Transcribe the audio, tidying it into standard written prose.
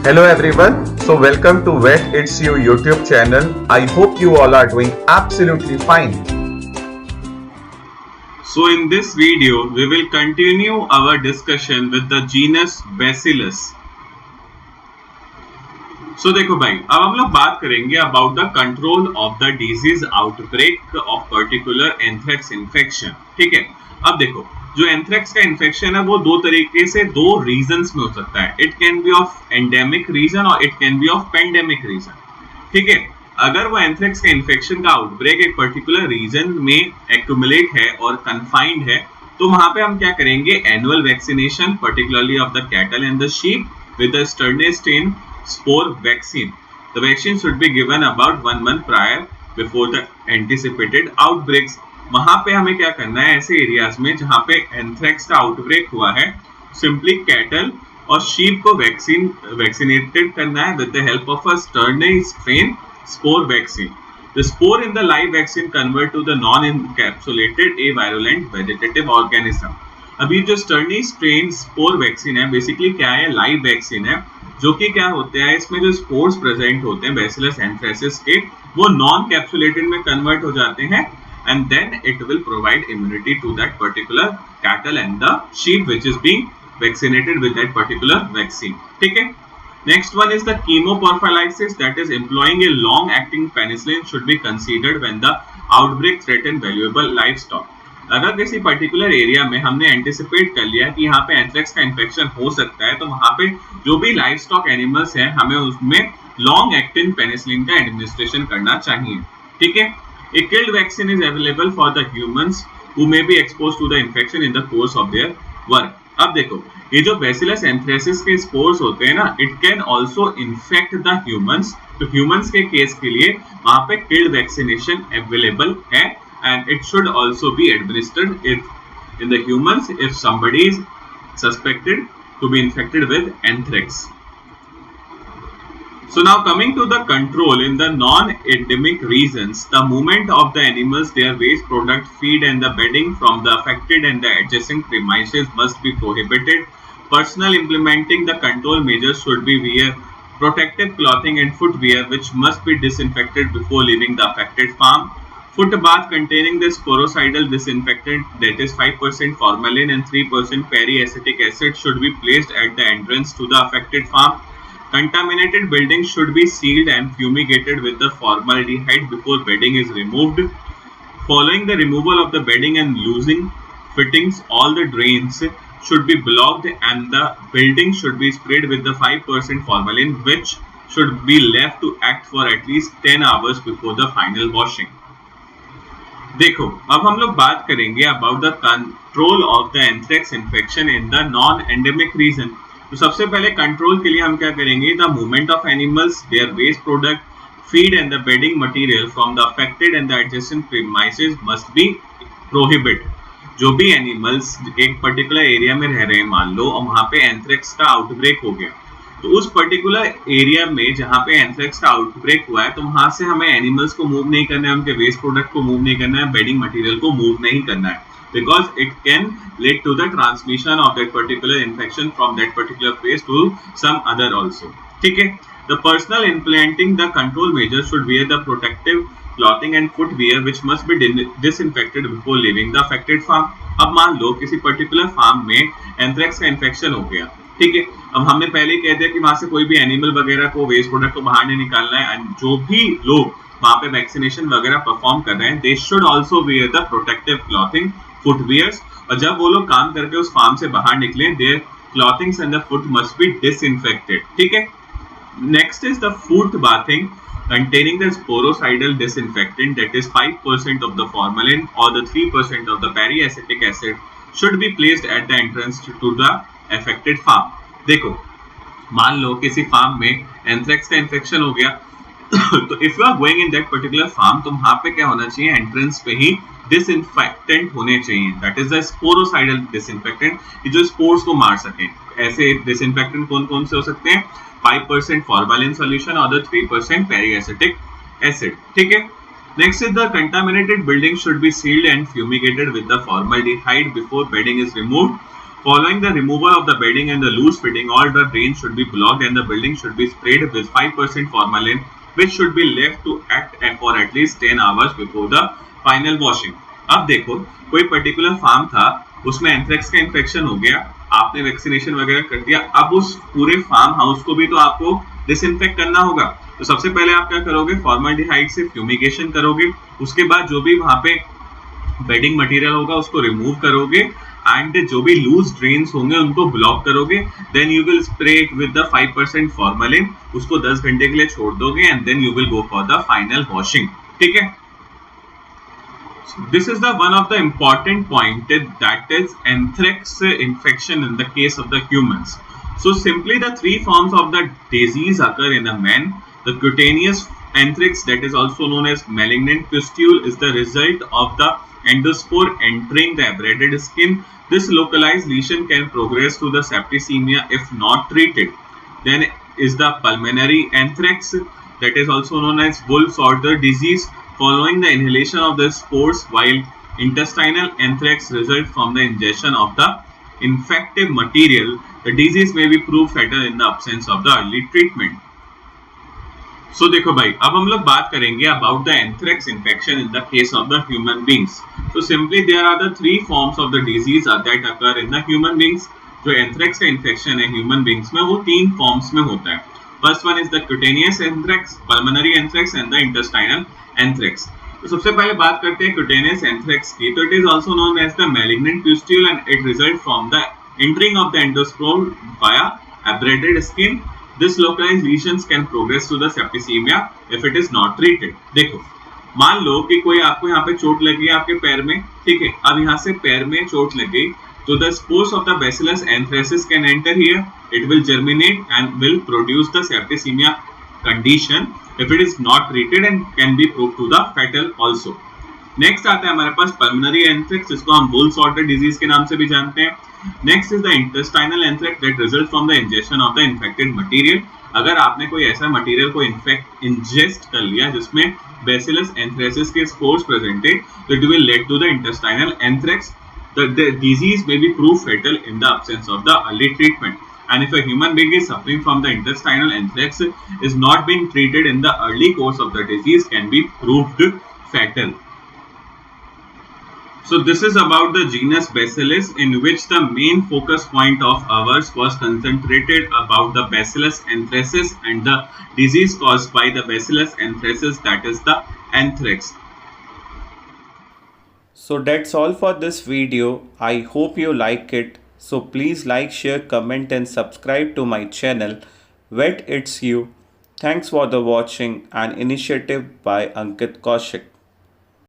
Hello everyone, so welcome to Vet It's You YouTube channel. I hope you all are doing absolutely fine. So in this video, we will continue our discussion with the genus Bacillus. So देखो भाई, अब हम लोग बात करेंगे about the control of the disease outbreak of particular anthrax infection. ठीक है, अब देखो जो एंथ्रेक्स का इन्फेक्शन है वो दो तरीके से दो रीजंस में हो सकता है. It can be of endemic region और it can be of pandemic region. ठीक है, अगर वो एंथ्रेक्स का इन्फेक्शन का आउटब्रेक एक पर्टिकुलर रीजन में एक्यूमुलेट है और कन्फाइंड है तो वहां पे हम क्या करेंगे, annual vaccination particularly of the cattle and the sheep with the Sterne strain spore vaccine. The vaccine should be given about 1 month prior before the anticipated outbreaks. वहां पे हमें क्या करना है, ऐसे एरियाज में जहां पे एंथ्रेक्स का आउटब्रेक हुआ है सिंपली कैटल और शीप को वैक्सीनेटेड करना है with the help of a Sterne strain spore vaccine. The spore in the live vaccine convert to the non-encapsulated avirulent vegetative organism. अभी जो स्टर्नेस्टेन स्पोर वैक्सीन है बेसिकली क्या है, लाइव वैक्सीन है जो कि क्या होता है, इसमें जो स्पोर्स प्रेजेंट होते हैं बैसिलस एंथ्रेसिस के वो नॉन कैप्सुलेटेड में कन्वर्ट हो जाते हैं and then it will provide immunity to that particular cattle and the sheep which is being vaccinated with that particular vaccine. ठीक है, next one is the chemoprophylaxis, that is employing a long acting penicillin should be considered when the outbreak threaten valuable livestock. अगर किसी particular area में हमने anticipate कर लिया कि यहाँ पे एंथ्रेक्स का इन्फेक्शन हो सकता है तो वहां पे जो भी लाइव स्टॉक एनिमल्स हैं हमें उसमें लॉन्ग एक्टिंग पेनिसिलिन का एडमिनिस्ट्रेशन करना चाहिए. ठीक है, a killed vaccine is available for the humans who may be exposed to the infection in the course of their work. अब देखो ये जो Bacillus anthracis के स्पोर्स होते हैं ना, it can also infect the humans. तो humans के केस के लिए वहां पे killed vaccination available है and it should also be administered if in the humans if somebody is suspected to be infected with anthrax. So now coming to the control in the non-endemic regions, the movement of the animals, their waste product, feed and the bedding from the affected and the adjacent premises must be prohibited. Personnel implementing the control measures should be wear protective clothing and footwear which must be disinfected before leaving the affected farm. Foot bath containing the sporocidal disinfectant, that is 5% formalin and 3% periacetic acid should be placed at the entrance to the affected farm. Contaminated buildings should be sealed and fumigated with the formaldehyde before bedding is removed. Following the removal of the bedding and losing fittings, all the drains should be blocked and the building should be sprayed with the 5% formalin which should be left to act for at least 10 hours before the final washing. देखो अब हम लोग बात करेंगे about the control of the anthrax infection in the non endemic region. तो सबसे पहले control के लिए हम क्या करेंगे, the movement of animals, their waste product, feed and the bedding material from the affected and the adjacent premises must be prohibit. जो भी एनिमल्स एक पर्टिकुलर एरिया में रह रहे हैं मान लो और वहां पे एंथ्रेक्स का आउटब्रेक हो गया तो उस पर्टिकुलर एरिया में जहां पे एंथ्रेक्स का आउटब्रेक हुआ है तो वहां से हमें एनिमल्स को मूव नहीं करना है, उनके वेस्ट प्रोडक्ट को मूव नहीं करना है, बेडिंग मटेरियल को मूव नहीं करना है because it can lead to the transmission of that particular infection from that particular place to some other also. ठीक है, the personnel implementing the control measures should wear the protective clothing and footwear which must be disinfected before leaving the affected farm. अब मान लो किसी particular farm में anthrax का infection हो गया, ठीक है, अब हमने पहले ही कह दिया कि वहां से कोई भी एनिमल वगैरह को वेस्ट प्रोडक्ट को बाहर नहीं निकालना है एंड जो भी लोग वहां पे वैक्सीनेशन वगैरह परफॉर्म कर रहे हैं they should also wear the protective clothing footwears. और जब वो लोग काम करके उस फार्म से बाहर निकले their clothings and the foot must be disinfected. ठीक है, next is the foot bathing containing the sporocidal disinfectant, that is 5% of the formalin or the 3% of the periacetic acid should be placed at the entrance to the affected farm. देखो मान लो किसी farm में anthrax का infection हो गया तो if you are going in that particular farm तो वहां पे क्या होना चाहिए, एंट्रेंस पे ही डिसइंफेक्टेंट होने चाहिए, दैट इज द स्पोरोसाइडल डिसइंफेक्टेंट जो स्पोर्स को मार सके. ऐसे डिसइंफेक्टेंट कौन कौन से हो सकते हैं, 5% formalin solution or the 3% periacetic acid. ठीक है, next is the contaminated building should be sealed and fumigated with the formaldehyde before bedding is removed. Following the removal of the bedding and the loose fitting, all the drains should be blocked and the building should be sprayed with 5% formalin, which should be left to act for at least 10 hours before the final washing. अब देखो, कोई particular farm था, उसमें anthrax का infection हो गया, आपने vaccination वगैरह कर दिया, अब उस पूरे फार्म हाउस को भी तो आपको डिसइंफेक्ट करना होगा। तो सबसे पहले आप क्या करोगे, फॉर्मल्डिहाइड से फ्यूमिगेशन करोगे, उसके बाद जो भी वहां पे बेडिंग मटेरियल होगा उसको रिमूव करोगे एंड जो भी लूज ड्रेन्स होंगे उनको ब्लॉक करोगे, then you will spray it with the 5% formalin, उसको 10 घंटे के लिए छोड़ दोगे and then you will go for the final washing. ठीक है, this is the one of the important point that is anthrax infection in the case of the humans. So simply the three forms of the disease occur in a man. The cutaneous anthrax, that is also known as malignant pustule, is the result of the endospore entering the abraded skin. This localized lesion can progress to the septicemia if not treated. Then is the pulmonary anthrax, that is also known as Wolff-Sorter disease, following the inhalation of the spores, while intestinal anthrax results from the ingestion of the infective material. The disease may be proved fatal in the absence of the early treatment. So देखो भाई, अब हम लोग बात करेंगे about the anthrax infection in the case of the human beings. So simply there are the three forms of the disease that occur in the human beings. जो anthrax का infection है ह्यूमन बींग्स में वो तीन forms में होता है. First one is the cutaneous anthrax, pulmonary anthrax and the intestinal anthrax. तो सबसे पहले बात करते हैं क्यूटेनियस एंथ्रेक्स की. तो it is also known as the malignant pustule and it result from the entering of the endospore via abraded skin. This localized lesions can progress to the septicemia if it is not treated. देखो, मान लो कि कोई आपको यहाँ पे चोट लगी आपके पैर में, ठीक है, अब यहाँ से पैर में चोट लग गई, तो the spores of the Bacillus anthracis can enter here. It will germinate and will produce the septicemia condition if it is not treated and can be proved to the fatal also. Next आता है हमारे पास pulmonary anthrax, जिसको हम Wolff-sorter disease के नाम से भी जानते हैं. Next is the intestinal anthrax that result from the injection of the infected material. अगर आपने कोई ऐसा मटेरियल को इंजेस्ट कर लिया जिसमें बेसिलस एंथ्रेसिस के स्पोर्स प्रेजेंट है, तो it will lead to the intestinal anthrax. The disease may be proved fatal in the absence of the early treatment. And if a human being is suffering from the intestinal anthrax is not being treated in the early course of the disease, can be proved fatal. So this is about the genus Bacillus, in which the main focus point of ours was concentrated about the Bacillus anthracis and the disease caused by the Bacillus anthracis, that is the anthrax. So that's all for this video. I hope you like it. So please like, share, comment and subscribe to my channel Vet It's You. Thanks for the watching, an initiative by Ankit Kaushik.